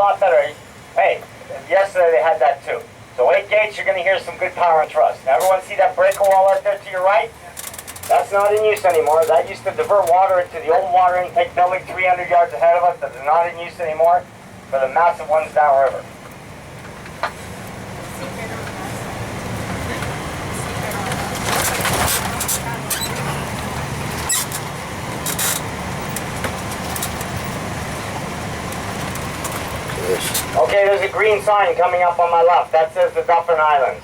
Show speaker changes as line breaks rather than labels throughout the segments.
lot better. Hey, yesterday they had that too. So 8 gates, you're going to hear some good power and trust. Now everyone see that breaker wall out there to your right? That's not in use anymore. That used to divert water into the old water intake building 300 yards ahead of us. That is not in use anymore for the massive ones downriver. Okay, there's a green sign coming up on my left. That says the Dufferin Islands.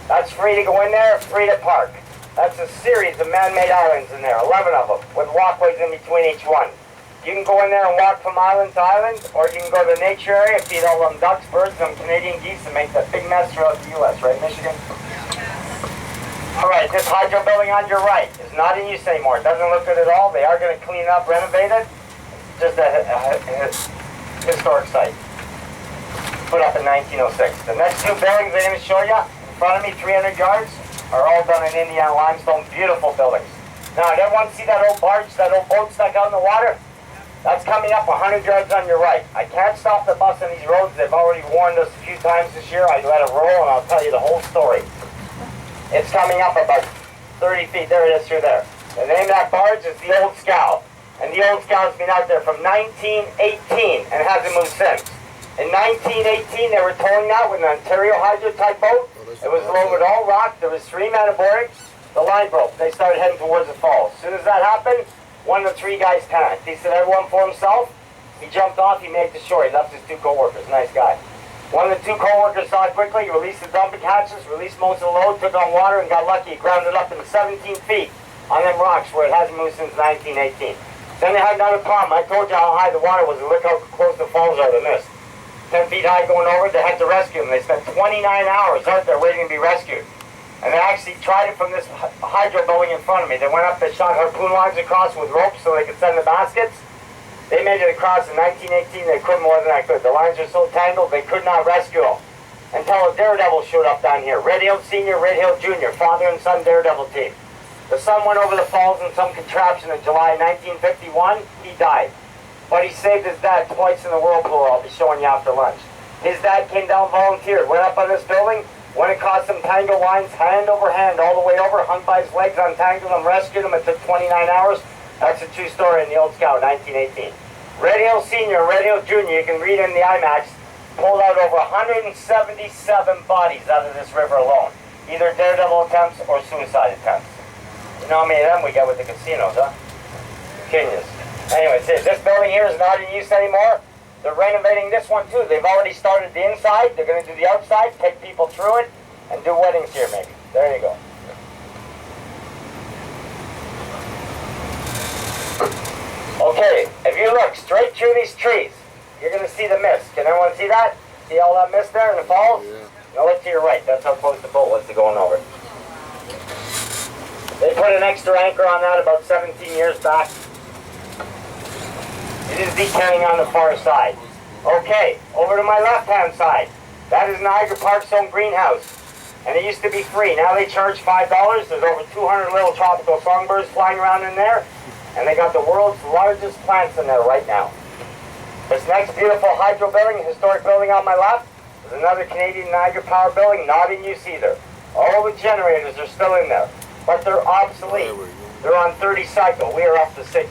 That's free to go in there, free to park. That's a series of man-made islands in there, 11 of them, with walkways in between each one. You can go in there and walk from island to island, or you can go to the nature area, feed all them ducks, birds, them Canadian geese, and make that big mess throughout the U.S., right, Michigan? All right, this hydro building on your right is not in use anymore. It doesn't look good at all. They are going to clean it up, renovate it. Just a historic site. Put up in 1906. The next two buildings I'm going to show you, in front of me, 300 yards, are all done in Indiana limestone. Beautiful buildings. Now, did everyone see that old barge, that old boat stuck out in the water? That's coming up 100 yards on your right. I can't stop the bus on these roads. They've already warned us a few times this year. I let it roll, and I'll tell you the whole story. It's coming up about 30 feet. There it is through there. The name of that barge is the Old Scow. And the Old Scow's been out there from 1918 and hasn't moved since. In 1918, they were towing that with an Ontario Hydro type boat. It was loaded with all rock. There was 3 men aboard. The line broke. They started heading towards the falls. As soon as that happened, one of the 3 guys panicked. He said everyone for himself. He jumped off. He made the shore. He left his 2 co-workers. Nice guy. One of the 2 co-workers saw it quickly. He released the dumping hatches, released most of the load, took on water, and got lucky. He grounded up in 17 feet on them rocks where it hasn't moved since 1918. Then they had another problem. I told you how high the water was. Look how close the falls are to this. 10 feet high going over, they had to rescue them. They spent 29 hours out there waiting to be rescued. And they actually tried it from this hydro building in front of me. They went up, they shot harpoon lines across with ropes so they could send the baskets. They made it across in 1918. They couldn't more than I could. The lines are so tangled, they could not rescue them. Until a daredevil showed up down here. Red Hill Senior, Red Hill Junior, father and son daredevil team. The son went over the falls in some contraption in July 1951. He died. But he saved his dad twice in the whirlpool. I'll be showing you after lunch. His dad came down, volunteered, went up on this building, went across some tangled lines, hand over hand, all the way over, hung by his legs, untangled them, rescued him. It took 29 hours. That's a true story in the Old Scow, 1918. Red Hill Senior, Red Hill Junior, you can read in the IMAX, pulled out over 177 bodies out of this river alone. Either daredevil attempts or suicide attempts. You know how many of them we get with the casinos, huh? Genius. Anyway, this building here is not in use anymore. They're renovating this one too. They've already started the inside. They're going to do the outside, take people through it, and do weddings here maybe. There you go. Okay, if you look straight through these trees, you're going to see the mist. Can everyone see that? See all that mist there in the falls? Yeah. Now look to your right. That's how close the boat was to going over. They put an extra anchor on that about 17 years back. It is decaying on the far side. Okay, over to my left-hand side. That is Niagara Park's own greenhouse. And it used to be free. Now they charge $5. There's over 200 little tropical songbirds flying around in there. And they got the world's largest plants in there right now. This next beautiful hydro building, historic building on my left, is another Canadian Niagara Power building, not in use either. All the generators are still in there, but they're obsolete. They're on 30 cycle. We are up to 60.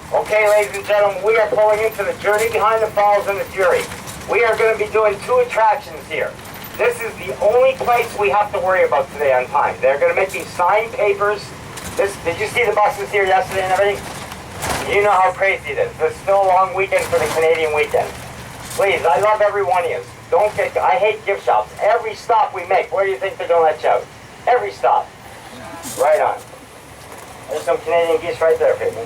Okay, ladies and gentlemen, we are pulling into the Journey Behind the Falls and the Fury. We are going to be doing 2 attractions here. This is the only place we have to worry about today on time. They're going to make these signed papers. Did you see the buses here yesterday and everything? You know how crazy it is. This is still a long weekend for the Canadian weekend. Please, I love every one of you. I hate gift shops. Every stop we make, where do you think they're going to let you out? Every stop. Right on. There's some Canadian geese right there, people.